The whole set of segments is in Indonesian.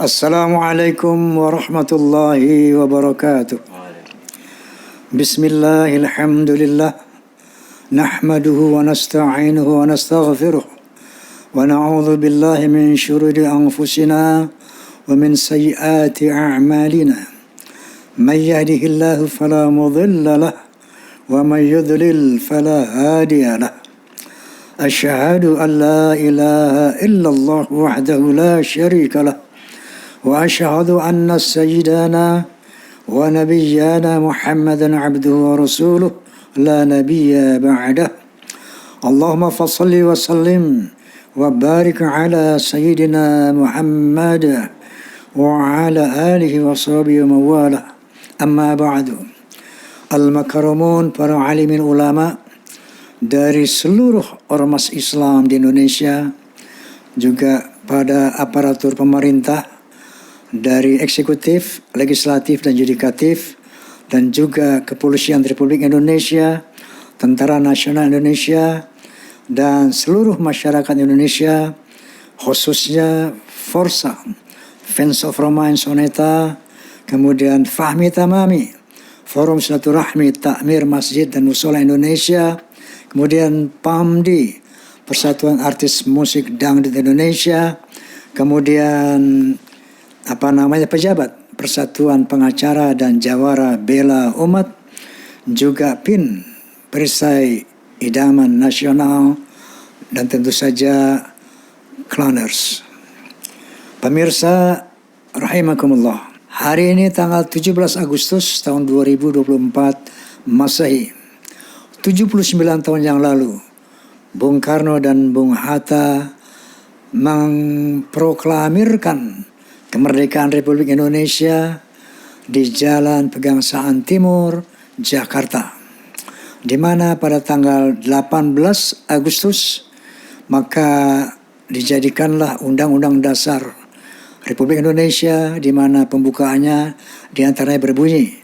Assalamualaikum warahmatullahi wabarakatuh. Bismillahirrahmanirrahim. Nahmaduhu wa nasta'inuhu wa nastaghfiruh. Wa na'udzu billahi min syururi anfusina wa min sayyiati a'malina. May yahdihillahu fala mudilla lahu wa may yudlil fala hadiya lahu. Asyhadu an la ilaha illallah wahdahu la syarika lahu. وأشهد أن سيدنا ونبينا محمدا عبده ورسوله لا نبي بعده اللهم فصل وسلم وبارك على سيدنا محمد وعلى آله وصحبه ومن والاه أما بعد. Al-Makaramun, para alimin ulama dari seluruh ormas Islam di Indonesia, juga pada aparatur pemerintah dari eksekutif, legislatif, dan yudikatif, dan juga Kepolisian Republik Indonesia, Tentara Nasional Indonesia, dan seluruh masyarakat Indonesia, khususnya Forsa, Fans of Roma and Soneta, kemudian Fahmi Tamami, Forum Silaturahmi Takmir Masjid dan Musola Indonesia, kemudian PAMDI, Persatuan Artis Musik Dangdut Indonesia, kemudian pejabat Persatuan Pengacara dan Jawara Bela Umat, juga PIN, Perisai Idaman Nasional, dan tentu saja Clowners. Pemirsa rahimakumullah, hari ini tanggal 17 Agustus tahun 2024 Masehi, 79 tahun yang lalu, Bung Karno dan Bung Hatta memproklamirkan kemerdekaan Republik Indonesia di Jalan Pegangsaan Timur, Jakarta, di mana pada tanggal 18 Agustus maka dijadikanlah Undang-Undang Dasar Republik Indonesia, di mana pembukaannya diantaranya berbunyi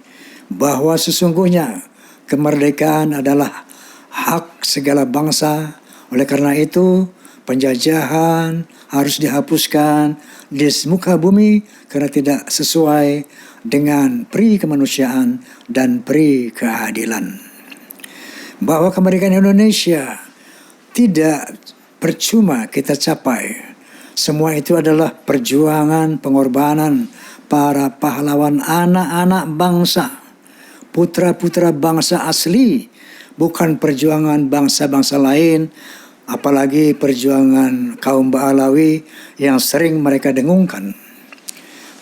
bahwa sesungguhnya kemerdekaan adalah hak segala bangsa. Oleh karena itu penjajahan harus dihapuskan di muka bumi karena tidak sesuai dengan pri kemanusiaan dan pri keadilan. Bahwa kemerdekaan Indonesia tidak percuma kita capai. Semua itu adalah perjuangan, pengorbanan para pahlawan anak-anak bangsa, putra-putra bangsa asli, bukan perjuangan bangsa-bangsa lain, apalagi perjuangan kaum Ba'alawi yang sering mereka dengungkan.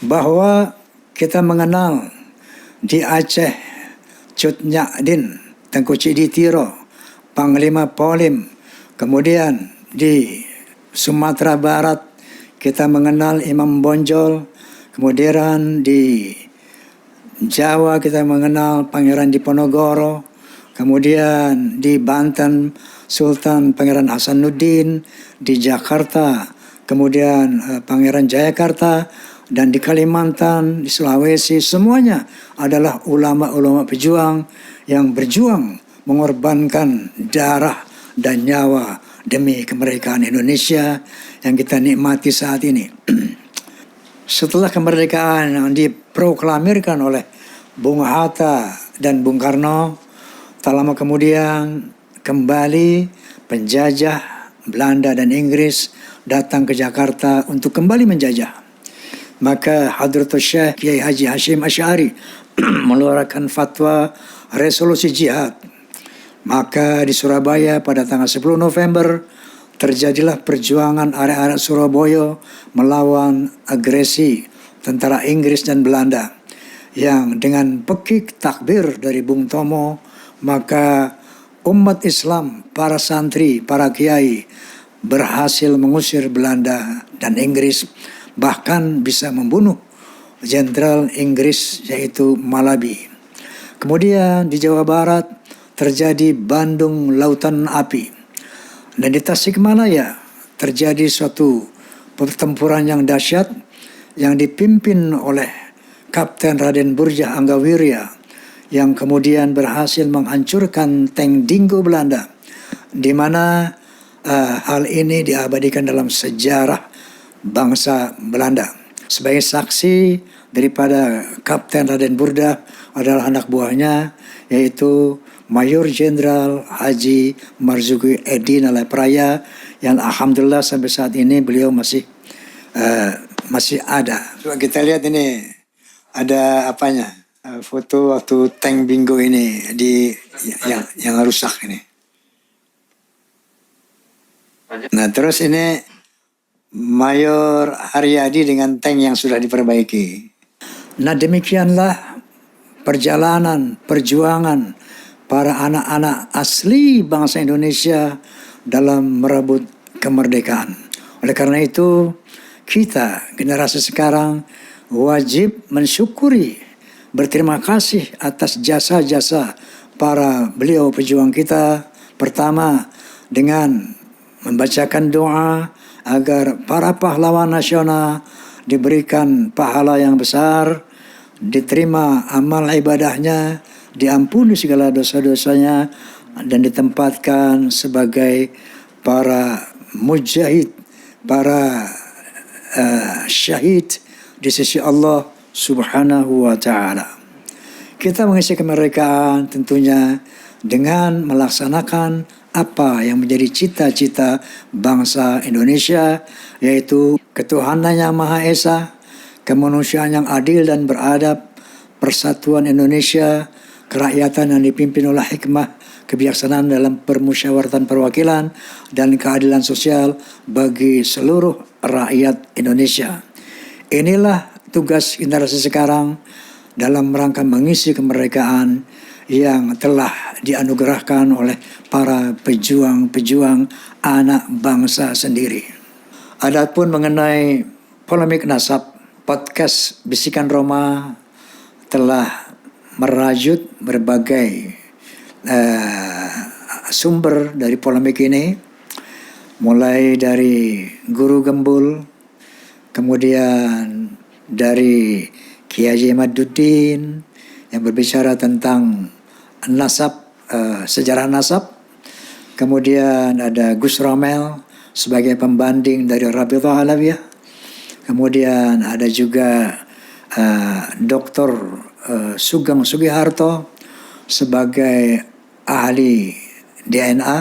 Bahwa kita mengenal di Aceh Cut Nyadin, Tengku Ciditiro, Panglima Polim. Kemudian di Sumatera Barat kita mengenal Imam Bonjol. Kemudian di Jawa kita mengenal Pangeran Diponegoro. Kemudian di Banten Sultan Pangeran Hasanuddin, di Jakarta kemudian Pangeran Jayakarta, dan di Kalimantan, di Sulawesi, semuanya adalah ulama-ulama pejuang yang berjuang mengorbankan darah dan nyawa demi kemerdekaan Indonesia yang kita nikmati saat ini. Setelah kemerdekaan yang diproklamirkan oleh Bung Hatta dan Bung Karno, tak lama kemudian kembali penjajah Belanda dan Inggris datang ke Jakarta untuk kembali menjajah. Maka Hadratus Syekh Kiai Haji Hashim Asy'ari mengeluarkan fatwa resolusi jihad. Maka di Surabaya pada tanggal 10 November terjadilah perjuangan arek-arek Surabaya melawan agresi tentara Inggris dan Belanda, yang dengan pekik takbir dari Bung Tomo, maka umat Islam, para santri, para kiai berhasil mengusir Belanda dan Inggris, bahkan bisa membunuh Jenderal Inggris yaitu Malabi. Kemudian di Jawa Barat terjadi Bandung Lautan Api. Dan di Tasikmalaya terjadi suatu pertempuran yang dahsyat yang dipimpin oleh Kapten Raden Burjah Anggawirya, yang kemudian berhasil menghancurkan tank Dingo Belanda, di mana hal ini diabadikan dalam sejarah bangsa Belanda. Sebagai saksi daripada Kapten Raden Burdah adalah anak buahnya, yaitu Mayor Jenderal Haji Marzuki Edi Nalapraya, yang alhamdulillah sampai saat ini beliau masih ada. Coba kita lihat ini, ada apanya? Foto waktu tank bingo ini yang rusak ini. Nah, terus ini Mayor Haryadi dengan tank yang sudah diperbaiki. Nah, demikianlah perjuangan para anak-anak asli bangsa Indonesia dalam merebut kemerdekaan. Oleh karena itu, kita generasi sekarang wajib mensyukuri, berterima kasih atas jasa-jasa para beliau pejuang kita. Pertama, dengan membacakan doa agar para pahlawan nasional diberikan pahala yang besar, diterima amal ibadahnya, diampuni segala dosa-dosanya, dan ditempatkan sebagai para mujahid, para syahid di sisi Allah Subhanahu wa ta'ala. Kita mengisi kemerdekaan tentunya dengan melaksanakan apa yang menjadi cita-cita bangsa Indonesia, yaitu ketuhanan yang Maha Esa, kemanusiaan yang adil dan beradab, persatuan Indonesia, kerakyatan yang dipimpin oleh hikmah, kebijaksanaan dalam permusyawaratan perwakilan, dan keadilan sosial bagi seluruh rakyat Indonesia. Inilah tugas generasi sekarang dalam rangka mengisi kemerdekaan yang telah dianugerahkan oleh para pejuang-pejuang anak bangsa sendiri. Adapun mengenai polemik nasab, podcast Bisikan Roma telah merajut berbagai sumber dari polemik ini, mulai dari Guru Gembul, kemudian dari Kiai Haji Maduddin yang berbicara tentang nasab, sejarah nasab. Kemudian ada Gus Romel sebagai pembanding dari Rabithah Alawiyah. Kemudian ada juga Dr. Sugeng Sugiharto sebagai ahli DNA.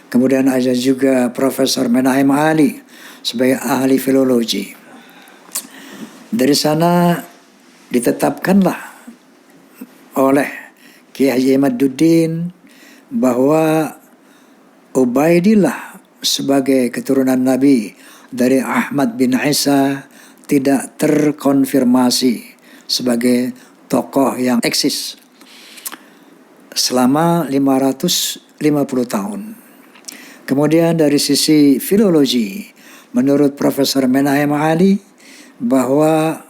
Kemudian ada juga Profesor Menahem Ali sebagai ahli filologi. Dari sana ditetapkanlah oleh Kiai Haji Maduddin bahwa Ubaidillah sebagai keturunan Nabi dari Ahmad bin Isa tidak terkonfirmasi sebagai tokoh yang eksis selama 550 tahun. Kemudian dari sisi filologi, menurut Profesor Menahem Ali, bahwa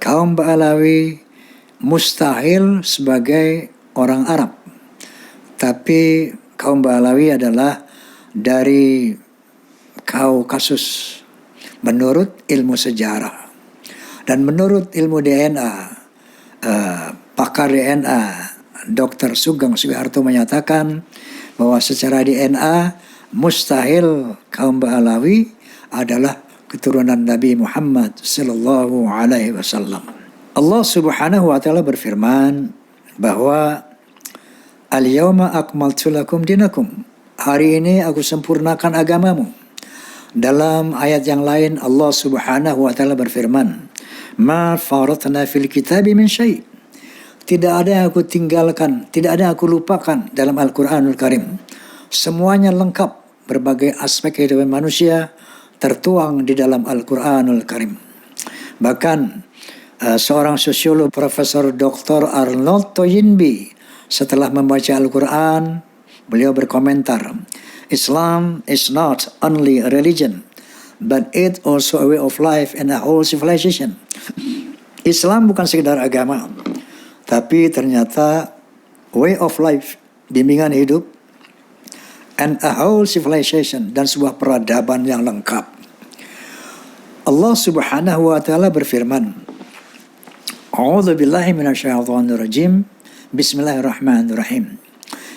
kaum Ba'alawi mustahil sebagai orang Arab. Tapi kaum Ba'alawi adalah dari Kaukasus menurut ilmu sejarah. Dan menurut ilmu DNA, pakar DNA Dr. Sugeng Sugiharto menyatakan bahwa secara DNA mustahil kaum Ba'alawi adalah keturunan Nabi Muhammad sallallahu alaihi wasallam. Allah Subhanahu wa taala berfirman bahwa al-yauma akmaltu lakum dinakum. Hari ini aku sempurnakan agamamu. Dalam ayat yang lain Allah Subhanahu wa taala berfirman, "Ma faratna fil kitabi min syai'." Tidak ada yang aku tinggalkan, tidak ada yang aku lupakan dalam Al-Qur'anul Karim. Semuanya lengkap, berbagai aspek kehidupan manusia tertuang di dalam Al-Quranul Karim. Bahkan seorang sosiolog Profesor Dr. Arnold Toynbee setelah membaca Al-Quran, beliau berkomentar, Islam is not only a religion, but it also a way of life and a whole civilization. Islam bukan sekedar agama, tapi ternyata way of life, bimbingan hidup, and a whole civilization, dan sebuah peradaban yang lengkap. Allah Subhanahu wa taala berfirman, A'udzu billahi minasyaitonir rajim. Bismillahirrahmanirrahim.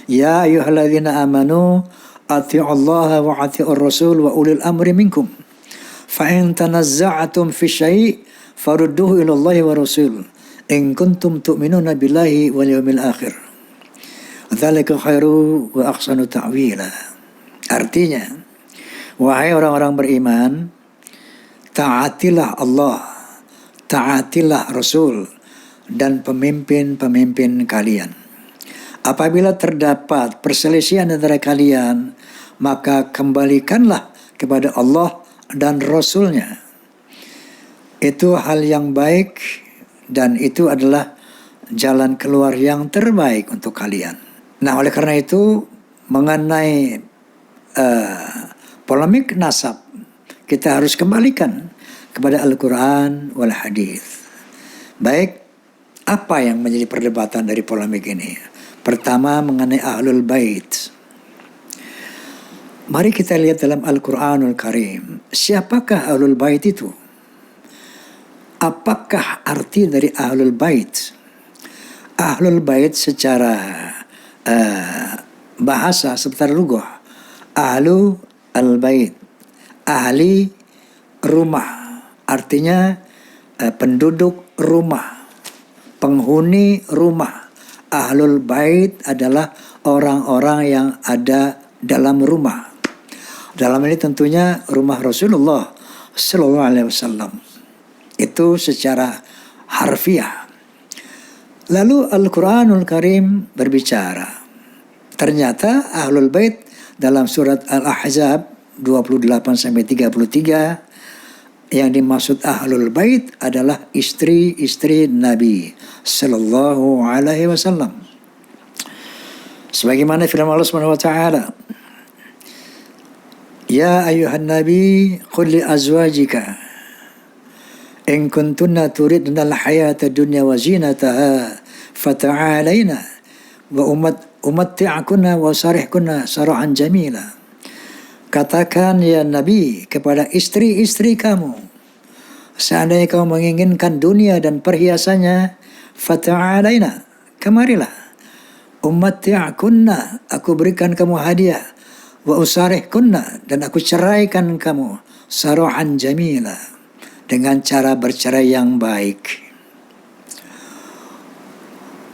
Ya ayyuhalladzina amanu atti'ullaha wa atti'ur rasul wa ulil amri minkum. fa in tanazza'tum fi syai' farudduhu ila Allah wa rasul in kuntum tu'minuna billahi wal yawmil akhir. Dzalika khairu wa ahsanu ta'wila. Artinya, wahai orang-orang beriman, taatilah Allah, taatilah Rasul dan pemimpin-pemimpin kalian. Apabila terdapat perselisihan antara kalian, maka kembalikanlah kepada Allah dan Rasul-Nya. Itu hal yang baik dan itu adalah jalan keluar yang terbaik untuk kalian. Nah, oleh karena itu mengenai polemik nasab, kita harus kembalikan kepada Al-Quran wal Hadis. Baik, apa yang menjadi perdebatan dari polemik ini? Pertama, mengenai Ahlul Bait. Mari kita lihat dalam Al-Quranul Karim, siapakah Ahlul Bait itu? Apakah arti dari Ahlul Bait? Ahlul Bait secara bahasa, secara lugah, Ahlu al-Bait, ahli rumah, artinya penduduk rumah, penghuni rumah. Ahlul Bait adalah orang-orang yang ada dalam rumah. Dalam ini tentunya rumah Rasulullah Sallallahu Alaihi Wasallam. Itu secara harfiah. Lalu Al-Quranul Karim berbicara. Ternyata Ahlul Bait dalam surat Al-Ahzab 28-33 yang dimaksud Ahlul Bait adalah istri-istri Nabi Sallallahu Alaihi Wasallam. Sebagaimana firman Allah Subhanahu Wa Taala, Ya ayuhan Nabi, qul li azwajika in kuntunna turidna al-hayata dunya wa zinataha fata'alayna wa umatti'akunna wa sarihkunna sarahan jamila. Katakan ya Nabi kepada istri-istri kamu, seandainya kamu menginginkan dunia dan perhiasannya, fata'alayna, kemarilah. Umatti'akunna, aku berikan kamu hadiah. Wa usarihkunna, dan aku ceraikan kamu. Sarahan jamila, dengan cara bercerai yang baik.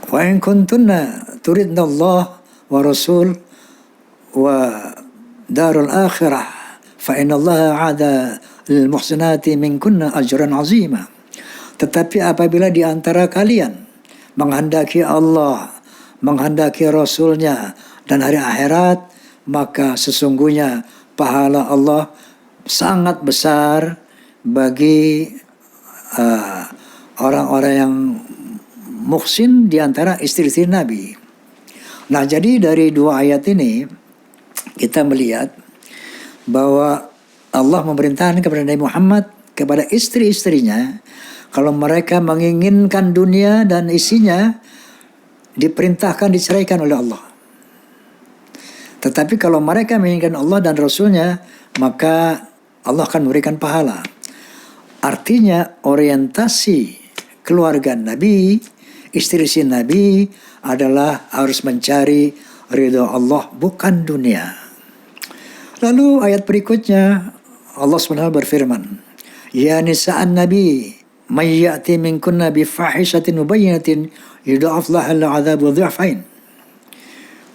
Wa in kuntunna turidna Allah wa Rasul wa darul akhirah fa inna Allah ada lil muhsinati minkunna ajran azima. Tetapi apabila di antara kalian menghendaki Allah, menghendaki Rasulnya dan hari akhirat, maka sesungguhnya pahala Allah sangat besar bagi orang-orang yang muhsin di antara istri-istri Nabi. Nah, jadi dari dua ayat ini kita melihat bahwa Allah memerintahkan kepada Nabi Muhammad, kepada istri-istrinya, kalau mereka menginginkan dunia dan isinya, diperintahkan diceraikan oleh Allah. Tetapi kalau mereka menginginkan Allah dan Rasulnya, maka Allah akan memberikan pahala. Artinya orientasi keluarga Nabi, istri-istri Nabi adalah harus mencari ridha Allah, bukan dunia. Lalu ayat berikutnya Allah SWT berfirman, Ya nisa'an Nabi, may ya'ti minkunna bifahishatin mubayyinatin yudha'af lahal 'adzabu dhi'fain.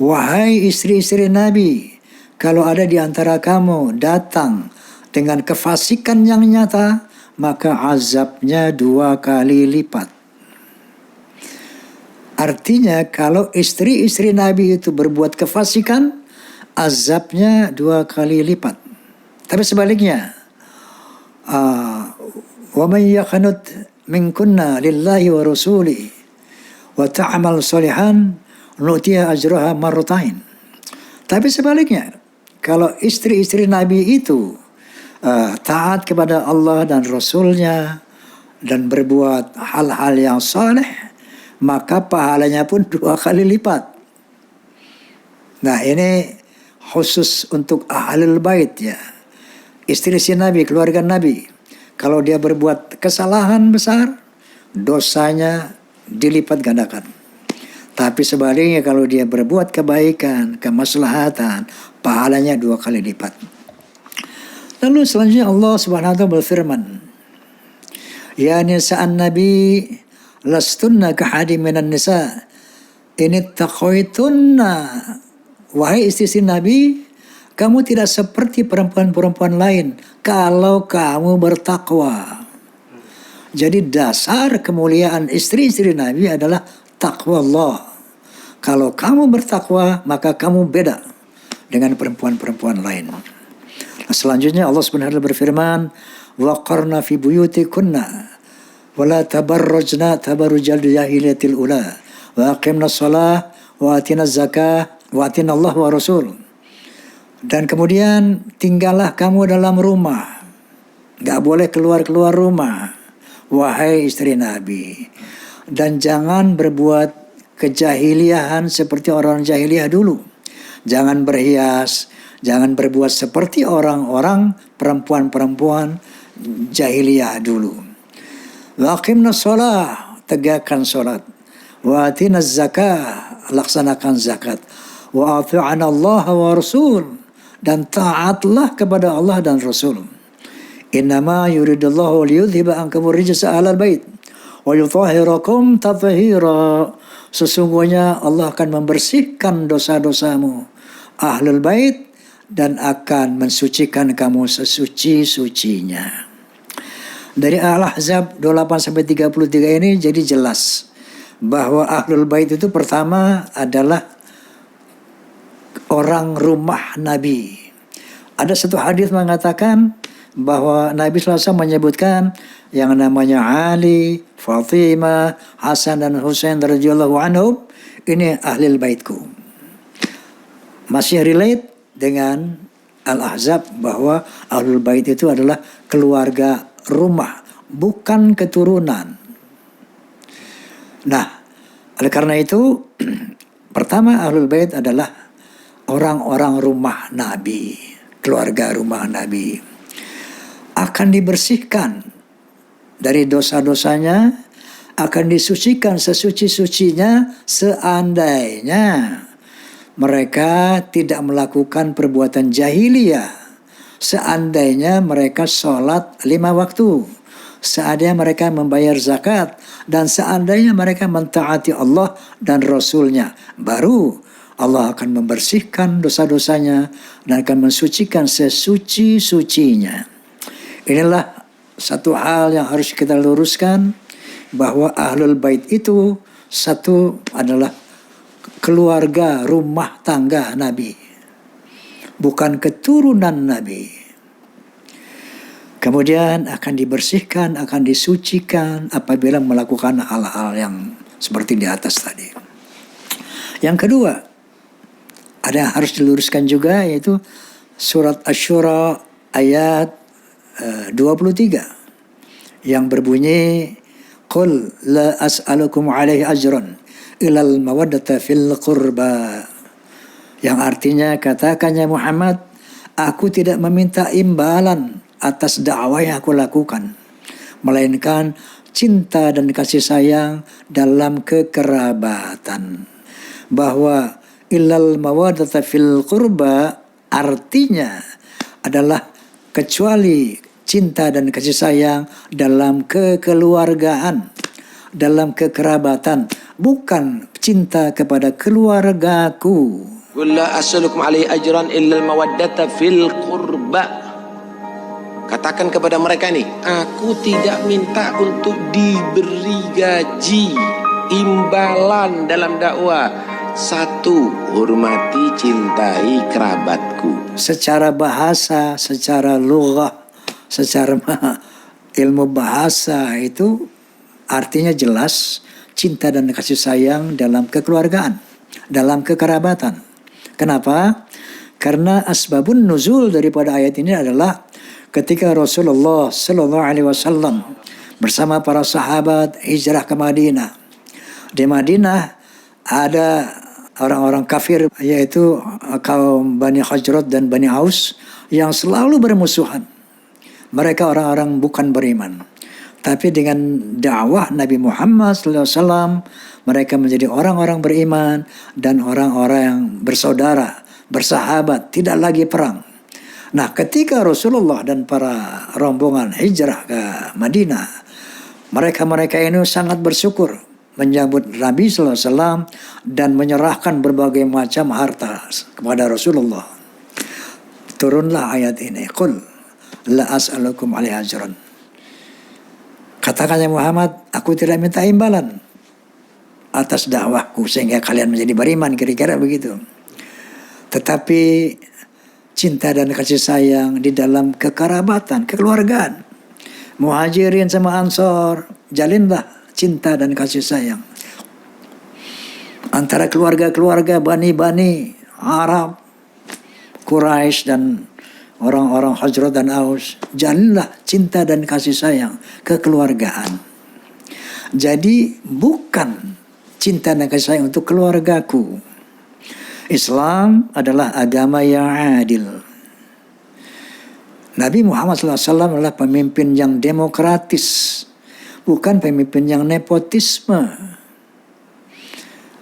Wahai istri-istri Nabi, kalau ada di antara kamu datang dengan kefasikan yang nyata, maka azabnya 2 kali lipat. Artinya kalau istri-istri Nabi itu berbuat kefasikan, azabnya 2 kali lipat. Tapi sebaliknya, wa man yaqnut minkunna lillahi wa rasulihi wa ta'mal shalihan nu'tiha ajraha marratain. Tapi sebaliknya, kalau istri-istri Nabi itu taat kepada Allah dan Rasulnya dan berbuat hal-hal yang saleh, maka pahalanya pun 2 kali lipat. Nah, ini khusus untuk Ahlul Bait ya. Istri-istri Nabi, keluarga Nabi. Kalau dia berbuat kesalahan besar, dosanya dilipat gandakan. Tapi sebaliknya kalau dia berbuat kebaikan, kemaslahatan, pahalanya 2 kali lipat. Lalu selanjutnya Allah Subhanahu wa taala berfirman, ya nisa'an nabi lastunna kahadi minan nisa ini taqwaitunna. Wahai istri Nabi, kamu tidak seperti perempuan-perempuan lain kalau kamu bertakwa. Jadi dasar kemuliaan istri-istri Nabi adalah takwa Allah. Kalau kamu bertakwa, maka kamu beda dengan perempuan-perempuan lain. Nah, selanjutnya Allah Subhanahu wa taala berfirman, waqarna fi buyutikunna wala tabarrajna tabarrujal jahiliyatil ula wa aqimna shalah wa atina zakah wa atina Allah wa rasul. Dan kemudian tinggallah kamu dalam rumah, gak boleh keluar-keluar rumah, wahai istri Nabi, dan jangan berbuat kejahiliahan seperti orang jahiliyah dulu. Jangan berhias, jangan berbuat seperti orang-orang perempuan-perempuan jahiliyah dulu. Wa aqimna shalah, tegakkan salat. Wa atina zakah, laksanakan zakat. Wa ati'ana Allah wa rasul, dan taatlah kepada Allah dan Rasul. Innama yuridullahu liyudhiba ankum rijsa ahlal bait wa yutahhirakum tathhira. Sesungguhnya Allah akan membersihkan dosa-dosamu ahlul bait dan akan mensucikan kamu sesuci-sucinya. Dari Al-Ahzab 28-33 ini jadi jelas bahwa ahlul bait itu pertama adalah orang rumah Nabi. Ada satu hadis mengatakan bahwa Nabi SAW menyebutkan yang namanya Ali, Fatimah, Hasan dan Husain radhiyallahu anhum, ini ahlul baitku. Masih relate dengan Al-Ahzab bahwa ahlul bait itu adalah keluarga rumah, bukan keturunan. Nah, oleh karena itu pertama ahlul bait adalah orang-orang rumah Nabi, keluarga rumah Nabi, akan dibersihkan dari dosa-dosanya, akan disucikan sesuci-sucinya seandainya mereka tidak melakukan perbuatan jahiliyah, seandainya mereka sholat 5 waktu, seandainya mereka membayar zakat, dan seandainya mereka mentaati Allah dan Rasulnya, baru Allah akan membersihkan dosa-dosanya dan akan mensucikan sesuci-sucinya. Inilah satu hal yang harus kita luruskan, bahwa ahlul bait itu satu adalah keluarga rumah tangga Nabi, bukan keturunan Nabi. Kemudian akan dibersihkan, akan disucikan apabila melakukan hal-hal yang seperti di atas tadi. Yang kedua, ada yang harus diluruskan juga, yaitu surat Asy-Syura ayat 23 yang berbunyi, qul la as'alukum alaihi ajran ilal mawaddata fil qurba, yang artinya katakannya Muhammad, aku tidak meminta imbalan atas dakwah yang aku lakukan, melainkan cinta dan kasih sayang dalam kekerabatan. Bahwa illal mawaddata fil qurba artinya adalah kecuali cinta dan kasih sayang dalam kekeluargaan, dalam kekerabatan, bukan cinta kepada keluargaku. Qul la as'alukum alaihi ajran illal mawaddata fil qurba. Katakan kepada mereka ini, aku tidak minta untuk diberi gaji, imbalan dalam dakwah. Satu, hormati, cintai kerabatku. Secara bahasa, secara lughah, secara ilmu bahasa itu artinya jelas, cinta dan kasih sayang dalam kekeluargaan, dalam kekerabatan. Kenapa? Karena asbabun nuzul daripada ayat ini adalah ketika Rasulullah SAW bersama para sahabat hijrah ke Madinah. Di Madinah ada orang-orang kafir, yaitu kaum Bani Hajrat dan Bani Aus, yang selalu bermusuhan. Mereka orang-orang bukan beriman. Tapi dengan dakwah Nabi Muhammad SAW, mereka menjadi orang-orang beriman dan orang-orang yang bersaudara, bersahabat, tidak lagi perang. Nah, ketika Rasulullah dan para rombongan hijrah ke Madinah, mereka ini sangat bersyukur menyambut Nabi sallallahu alaihi wasallam dan menyerahkan berbagai macam harta kepada Rasulullah. Turunlah ayat ini, qul la as'alukum alaihi ajran. Katakannya Muhammad, aku tidak minta imbalan atas dakwahku sehingga kalian menjadi beriman, kira-kira begitu. Tetapi cinta dan kasih sayang di dalam kekerabatan, kekeluargaan. Muhajirin sama Ansor, jalinlah cinta dan kasih sayang antara keluarga-keluarga Bani Arab, Quraisy dan orang-orang Hajrat dan Aus. Jalinlah cinta dan kasih sayang, kekeluargaan. Jadi bukan cinta dan kasih sayang untuk keluargaku. Islam adalah agama yang adil. Nabi Muhammad SAW adalah pemimpin yang demokratis, bukan pemimpin yang nepotisme.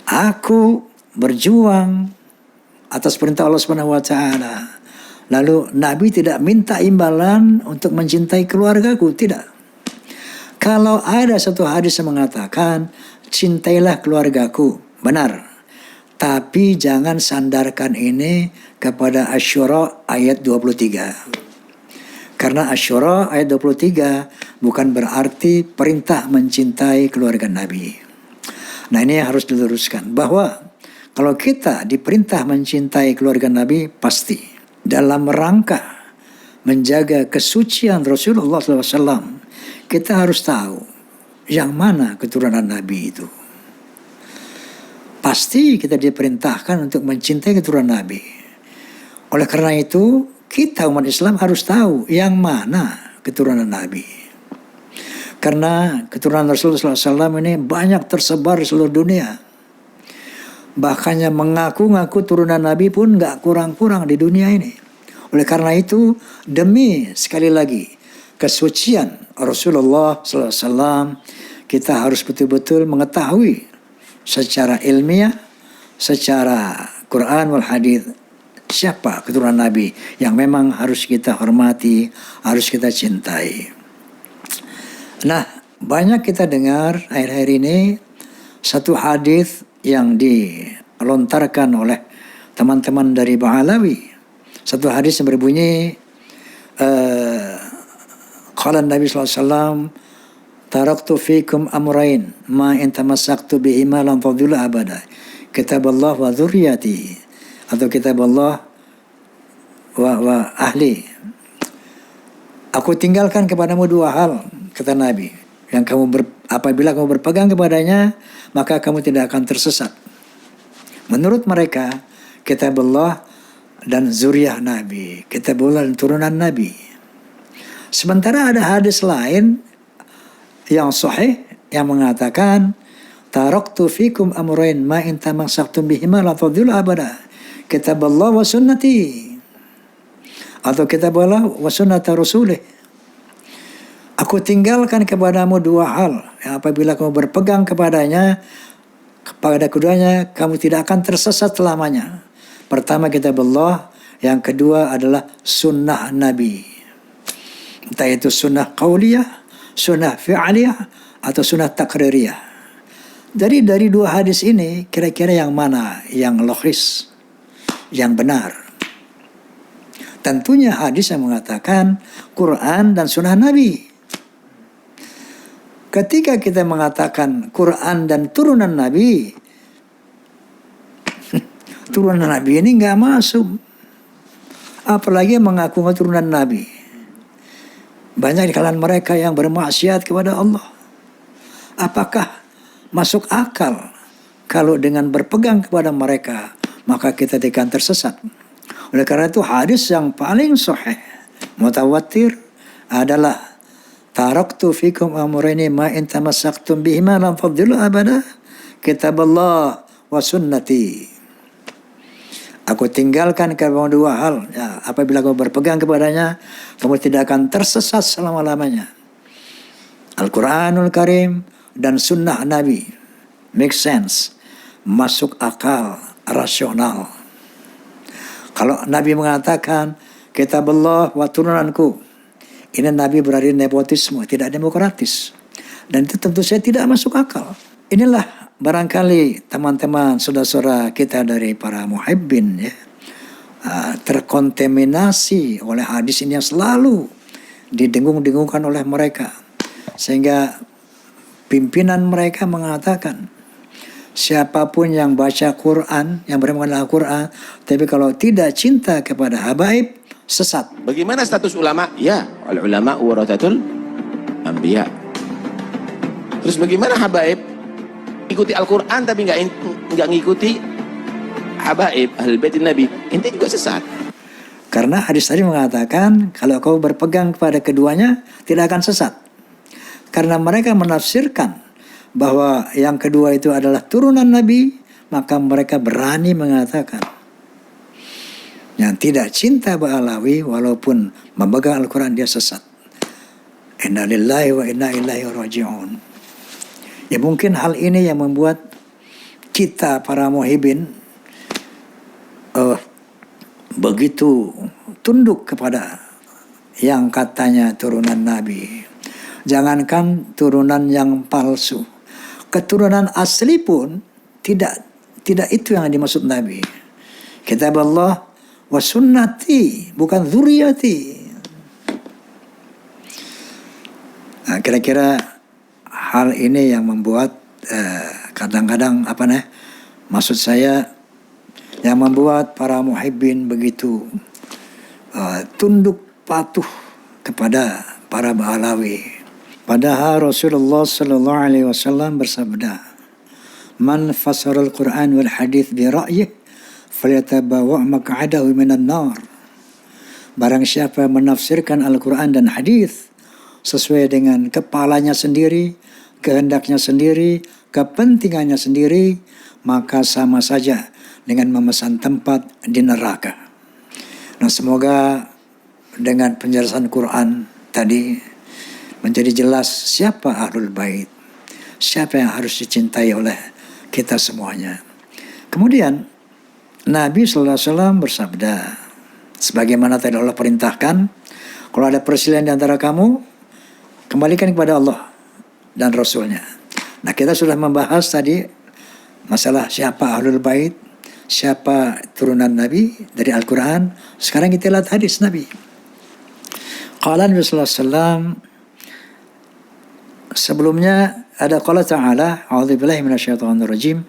Aku berjuang atas perintah Allah Subhanahu wa taala. Lalu Nabi tidak minta imbalan untuk mencintai keluargaku, tidak. Kalau ada satu hadis yang mengatakan cintailah keluargaku, benar. Tapi jangan sandarkan ini kepada Asy-Syura ayat 23. Karena Asy-Syura ayat 23 bukan berarti perintah mencintai keluarga Nabi. Nah, ini yang harus diluruskan. Bahwa kalau kita diperintah mencintai keluarga Nabi, pasti dalam rangka menjaga kesucian Rasulullah SAW, kita harus tahu yang mana keturunan Nabi itu. Pasti kita diperintahkan untuk mencintai keturunan Nabi. Oleh karena itu, kita umat Islam harus tahu yang mana keturunan Nabi. Karena keturunan Rasulullah SAW ini banyak tersebar di seluruh dunia. Bahkan yang mengaku-ngaku turunan Nabi pun gak kurang-kurang di dunia ini. Oleh karena itu, demi sekali lagi kesucian Rasulullah SAW, kita harus betul-betul mengetahui secara ilmiah, secara Quran wal hadis, siapa keturunan Nabi yang memang harus kita hormati, harus kita cintai. Nah, banyak kita dengar akhir-akhir ini satu hadis yang dilontarkan oleh teman-teman dari Ba'alawi. Satu hadis yang berbunyi, qala Nabi sallallahu alaihi wasallam, taraktu fikum amrain ma in tamassaktu bihima lan tadillu abada. Kitaballah wa dzurriyyati, atau kitaballah wa ahli. Aku tinggalkan kepadamu dua hal, kata Nabi, yang apabila kamu berpegang kepadanya, maka kamu tidak akan tersesat. Menurut mereka, kitaballah dan zuriyah Nabi, kitabullah dan turunan Nabi. Sementara ada hadis lain yang sahih yang mengatakan taraktu fikum amrain ma in tamassaktum bihima la tadillu abada, kitaballah wa sunnati, atau kitaballah wa sunnata rasulih. Aku tinggalkan kepadamu dua hal yang apabila kamu berpegang kepada keduanya kamu tidak akan tersesat selamanya. Pertama kitaballah, yang kedua adalah sunnah Nabi, entah itu sunnah qauliyah, sunnah fi'aliyah, atau sunnah takririyah. Dari dua hadis ini, kira-kira yang mana yang logis, yang benar? Tentunya hadis yang mengatakan Quran dan sunnah Nabi. Ketika kita mengatakan Quran dan turunan Nabi, turunan Nabi ini nggak masuk. Apalagi mengaku turunan Nabi. Banyak di kalangan mereka yang bermaksiat kepada Allah. Apakah masuk akal kalau dengan berpegang kepada mereka maka kita tidak akan tersesat? Oleh karena itu hadis yang paling sahih mutawatir adalah taraktu fikum amrayni ma in tamassaktum bihima lan tadillu abada, kitaballah wa sunnati. Aku tinggalkan kamu dua hal, ya, apabila kamu berpegang kepadanya kamu tidak akan tersesat selama-lamanya. Al-Quranul Karim dan sunnah Nabi. Make sense, masuk akal, rasional. Kalau Nabi mengatakan Kitab Allah wa turunanku. Ini Nabi berari nepotisme, tidak demokratis. Dan itu tentu saja tidak masuk akal. Inilah barangkali teman-teman, saudara-saudara kita dari para muhibbin ya, terkontaminasi oleh hadis ini yang selalu didengung-dengungkan oleh mereka. Sehingga pimpinan mereka mengatakan, siapapun yang baca Quran, yang beriman Al-Quran, tapi kalau tidak cinta kepada habaib, sesat. Bagaimana status ulama? Ya, al-ulama warathatul anbiya. Terus bagaimana habaib? Ikuti Al-Quran tapi nggak ngikuti habaib ahlul bait Nabi, ente juga sesat. Karena hadis tadi mengatakan kalau kau berpegang kepada keduanya tidak akan sesat. Karena mereka menafsirkan bahwa yang kedua itu adalah turunan Nabi, maka mereka berani mengatakan yang tidak cinta Ba'alawi walaupun memegang Al-Quran dia sesat. Inna lillahi wa inna ilaihi raji'un. Ya mungkin hal ini yang membuat kita para muhibbin begitu tunduk kepada yang katanya turunan Nabi. Jangankan turunan yang palsu, keturunan asli pun tidak itu yang dimaksud Nabi. Kitab Allah wa sunnati, bukan dzurriyyati. Nah, kira-kira hal ini yang membuat kadang-kadang maksud saya yang membuat para muhibbin begitu tunduk patuh kepada para Ba'alawi. Padahal Rasulullah sallallahu alaihi wasallam bersabda, "Man fasara al-Qur'an wal hadits bi ra'yih falyatabawa' maq'adahu minan nar." Barang siapa menafsirkan Al-Qur'an dan hadis sesuai dengan kepalanya sendiri, kehendaknya sendiri, kepentingannya sendiri, maka sama saja dengan memesan tempat di neraka. Nah, semoga dengan penjelasan Quran tadi menjadi jelas siapa Ahlul Bait, siapa yang harus dicintai oleh kita semuanya. Kemudian Nabi sallallahu alaihi wasallam bersabda, sebagaimana tadi Allah perintahkan, kalau ada perselisihan di antara kamu, kembalikan kepada Allah dan Rasulnya. Nah, kita sudah membahas tadi masalah siapa Ahlul Bait, siapa turunan Nabi dari Al-Quran. Sekarang kita lihat hadis Nabi. Qala Nabi sallallahu alaihi wasallam, sebelumnya ada qala ta'ala, a'udzubillahi minasyaitonir rajim.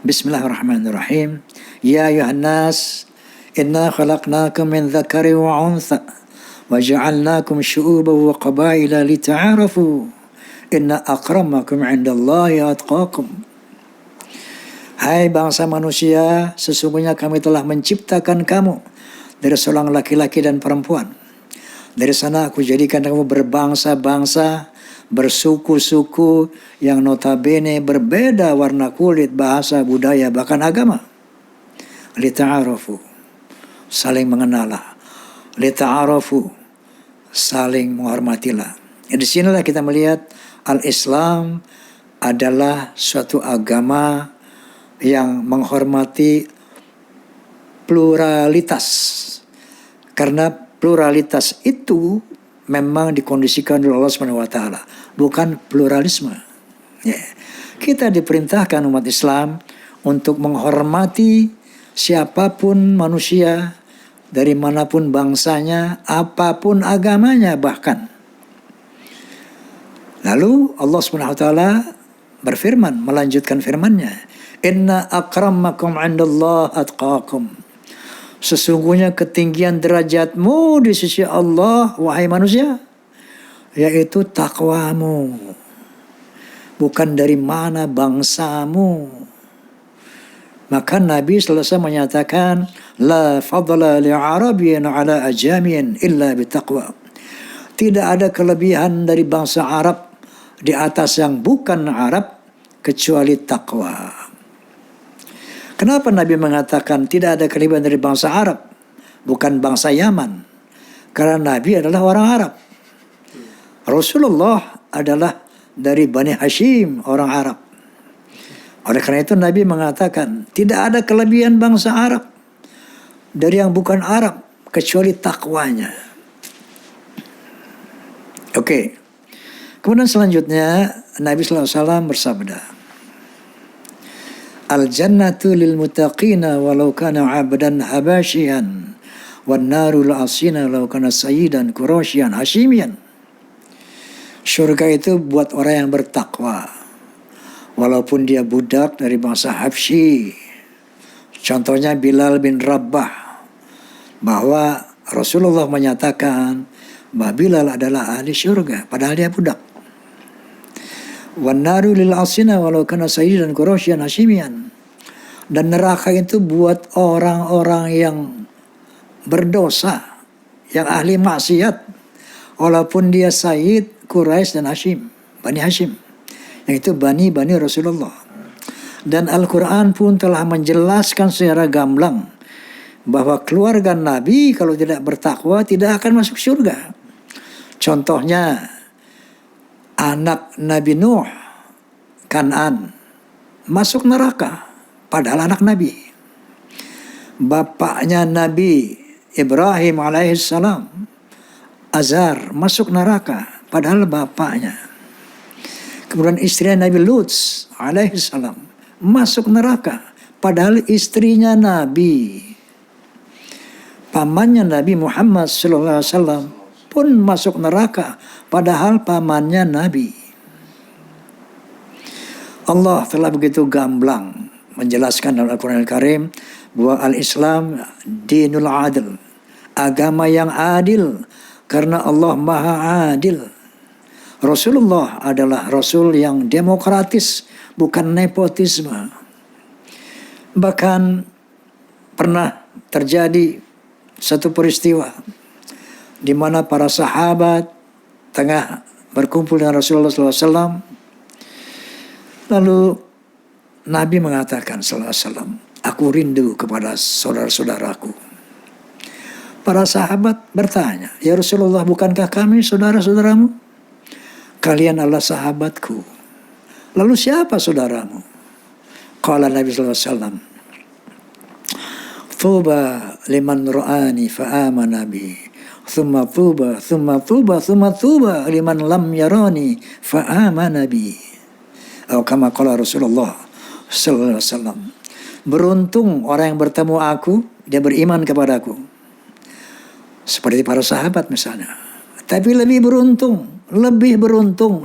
Bismillahirrahmanirrahim. Ya ayuhan nas, inna khalaqnakum min dzakarin wa untha wa ja'alnakum syu'uban wa qabaila lita'arafu. Inna akramakum 'indallahi atqakum. Hai bangsa manusia, sesungguhnya kami telah menciptakan kamu dari seorang laki-laki dan perempuan. Dari sana aku jadikan kamu berbangsa-bangsa, bersuku-suku yang notabene berbeda warna kulit, bahasa, budaya, bahkan agama. Lita'arafu, saling mengenalah. Lita'arafu, saling menghormatilah. Di sinilah kita melihat Al-Islam adalah suatu agama yang menghormati pluralitas. Karena pluralitas itu memang dikondisikan oleh Allah Subhanahu wa taala, bukan pluralisme. Ya. Kita diperintahkan umat Islam untuk menghormati siapapun manusia, dari manapun bangsanya, apapun agamanya bahkan. Lalu Allah Subhanahu wa taala berfirman, melanjutkan firman-Nya, "Inna akramakum 'indallahi atqakum." Sesungguhnya ketinggian derajatmu di sisi Allah, wahai manusia, yaitu takwamu. Bukan dari mana bangsamu. Maka Nabi selesai menyatakan, La fadla li'arabiyyin ala ajamiyyin illa bitaqwa. Tidak ada kelebihan dari bangsa Arab di atas yang bukan Arab kecuali takwa. Kenapa Nabi mengatakan tidak ada kelebihan dari bangsa Arab, bukan bangsa Yaman? Karena Nabi adalah orang Arab. Rasulullah adalah dari Bani Hashim, orang Arab. Oleh karena itu Nabi mengatakan tidak ada kelebihan bangsa Arab dari yang bukan Arab kecuali takwanya. Oke. Kemudian selanjutnya Nabi SAW bersabda, Al-jannatu lil muttaqina walau kana 'abdan habasyian wan naru lil 'asina walau kana sayyidan quraisyan hashimian. Surga itu buat orang yang bertakwa walaupun dia budak dari bangsa Habsyi. Contohnya Bilal bin Rabah, bahwa Rasulullah menyatakan bahwa Bilal adalah ahli surga padahal dia budak. Wan naru lil 'asina walau kana sayyidan quraisyan hashimian. Dan neraka itu buat orang-orang yang berdosa, yang ahli maksiat, walaupun dia Sayyid, Quraisy dan Hashim, Bani Hashim, yang itu Bani Rasulullah. Dan Al-Quran pun telah menjelaskan secara gamblang bahwa keluarga Nabi kalau tidak bertakwa tidak akan masuk surga. Contohnya anak Nabi Nuh, Kan'an, masuk neraka padahal anak Nabi. Bapaknya Nabi Ibrahim alaihissalam, Azar, masuk neraka padahal bapaknya. Kemudian istri Nabi Lut alaihissalam masuk neraka padahal istrinya Nabi. Pamannya Nabi Muhammad SAW pun masuk neraka padahal pamannya Nabi. Allah telah begitu gamblang menjelaskan dalam Al-Quran Al-Karim bahwa Al-Islam dinul adil, agama yang adil karena Allah maha adil. Rasulullah adalah Rasul yang demokratis, bukan nepotisme. Bahkan pernah terjadi satu peristiwa di mana para sahabat tengah berkumpul dengan Rasulullah SAW. Lalu Nabi mengatakan SAW, aku rindu kepada saudara-saudaraku. Para sahabat bertanya, ya Rasulullah, bukankah kami saudara-saudaramu? Kalian adalah sahabatku. Lalu siapa saudaramu? Qala Nabi SAW, Tuba liman ra'ani fa'amana bi. Thumma tuba, thumma tuba, thumma tuba liman lam yarani fa'amana bi. Atau kama qala Rasulullah sallallahu alaihi wasallam. Beruntung orang yang bertemu aku, dia beriman kepadaku. Seperti para sahabat misalnya. Tapi lebih beruntung 3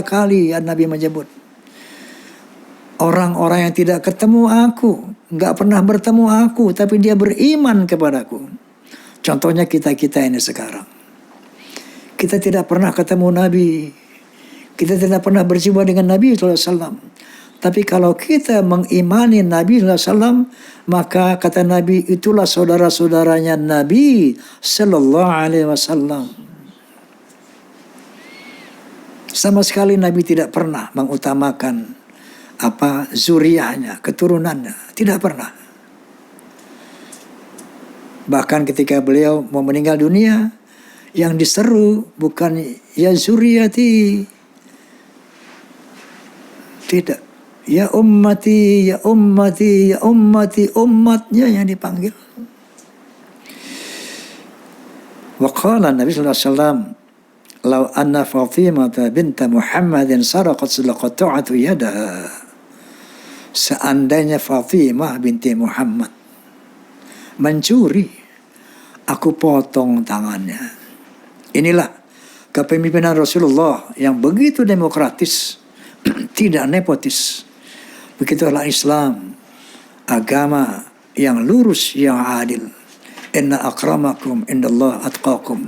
kali Nabi menyebut. Orang-orang yang tidak ketemu aku, nggak pernah bertemu aku, tapi dia beriman kepadaku. Contohnya kita ini sekarang. Kita tidak pernah ketemu Nabi. Kita tidak pernah berjumpa dengan Nabi SAW. Tapi kalau kita mengimani Nabi SAW, maka kata Nabi, itulah saudara-saudaranya Nabi Sallallahu Alaihi Wasallam. Sama sekali Nabi tidak pernah mengutamakan zuriyahnya, keturunannya. Tidak pernah. Bahkan ketika beliau mau meninggal dunia, yang diseru bukan ya zuriyati. Tidak. Ya ummati, ya ummati, ya ummati, umatnya yang dipanggil. Wa qala Nabi sallallahu alaihi wasallam, "Law anna Fatimah binta Muhammadin saraqat laqata'tu yadaha." Seandainya Fatimah binti Muhammad mencuri, aku potong tangannya. Inilah kepemimpinan Rasulullah yang begitu demokratis, tidak nepotis. Begitulah Islam, agama yang lurus, yang adil. Inna akramakum indallah atqakum.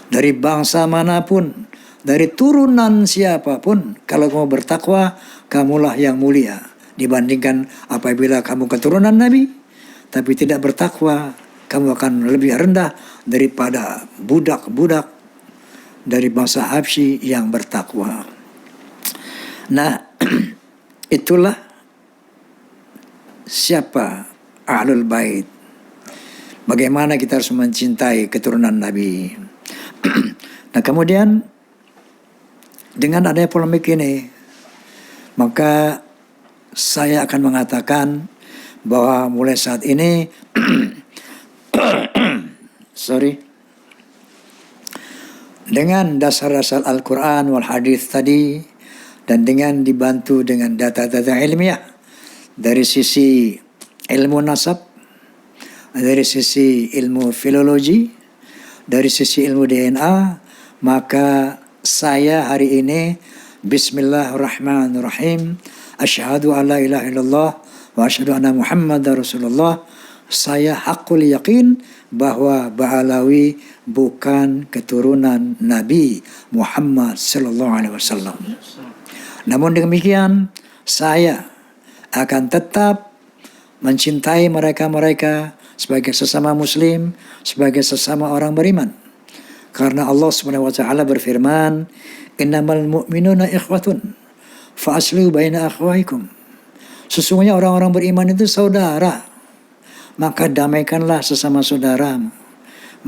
Dari bangsa manapun, dari turunan siapapun, kalau kamu bertakwa, kamulah yang mulia. Dibandingkan apabila kamu keturunan Nabi, tapi tidak bertakwa, kamu akan lebih rendah daripada budak-budak dari bangsa Habsyi yang bertakwa. Nah, itulah siapa Ahlul Bait. Bagaimana kita harus mencintai keturunan Nabi. Nah, kemudian dengan adanya polemik ini, maka saya akan mengatakan bahwa mulai saat ini Dengan dasar-dasar Al-Quran wal Hadis tadi, dan dengan dibantu dengan data-data ilmiah dari sisi ilmu nasab, dari sisi ilmu filologi, dari sisi ilmu DNA, maka saya hari ini Bismillahirrahmanirrahim, asyhadu an la ilaha illallah wa asyhadu anna Muhammadar Rasulullah. Saya hakul yakin bahwa Ba'alawi bukan keturunan Nabi Muhammad sallallahu alaihi wasallam. Namun demikian, saya akan tetap mencintai mereka-mereka sebagai sesama muslim, sebagai sesama orang beriman. Karena Allah Subhanahu wa taala berfirman, "Innamal mu'minuna ikhwatun fa aslihu baina akhwaikum." Sesungguhnya orang-orang beriman itu saudara, maka damaikanlah sesama saudaramu.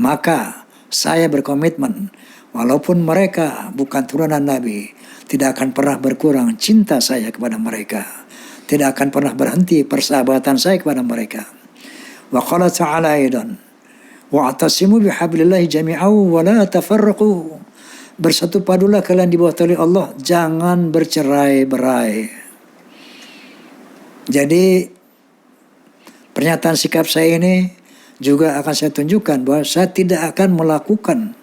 Maka saya berkomitmen, walaupun mereka bukan turunan Nabi, tidak akan pernah berkurang cinta saya kepada mereka. Tidak akan pernah berhenti persahabatan saya kepada mereka. Wa qala ta'ala aidan, wa'tasimu bihablillahi jami'an wa la tafarraqu. Bersatu padulah kalian di bawah tali Allah, jangan bercerai-berai. Jadi pernyataan sikap saya ini juga akan saya tunjukkan bahwa saya tidak akan melakukan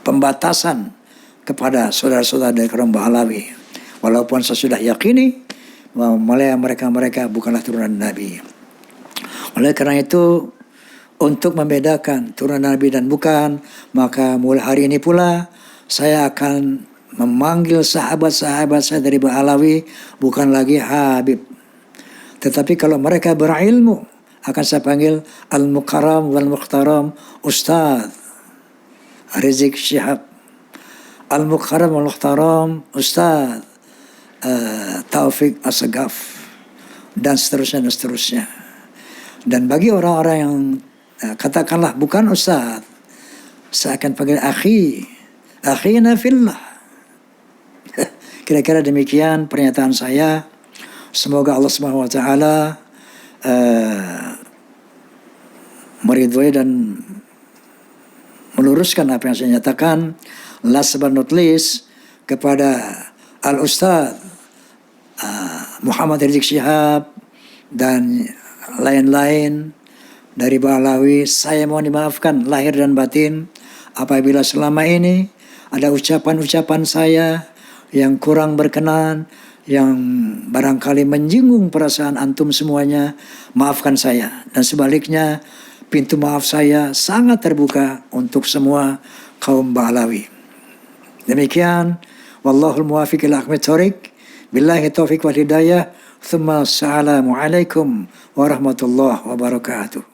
pembatasan kepada saudara-saudara dari kaum Ba'alawi, walaupun saya sudah yakini bahwa mereka bukanlah turunan Nabi. Oleh karena itu, untuk membedakan turunan Nabi dan bukan, maka mulai hari ini pula saya akan memanggil sahabat-sahabat saya dari Ba'alawi bukan lagi Habib, tetapi kalau mereka berilmu akan saya panggil Al-Mukarram wal-Mukhtaram Ustadz Rizik Syihab, Al-Mukarram wal-Mukhtaram Ustadz Taufik Assegaf, dan seterusnya. Dan bagi orang-orang yang katakanlah bukan Ustadz, saya akan panggil akhina fillah. Kira-kira demikian pernyataan saya. Semoga Allah Subhanahu wa taala meridhoi dan meluruskan apa yang saya nyatakan. Last but not least, kepada Al-Ustadz Muhammad Rizik Syihab dan lain-lain dari Ba'alawi, saya mohon dimaafkan lahir dan batin apabila selama ini ada ucapan-ucapan saya yang kurang berkenan, yang barangkali menyinggung perasaan antum semuanya. Maafkan saya, dan sebaliknya pintu maaf saya sangat terbuka untuk semua kaum Ba'alawi. Demikian, wallahul muwaffiq ila aqwamit thoriq, billahi taufiq wal hidayah. Tsumma assalamu alaikum warahmatullahi wabarakatuh.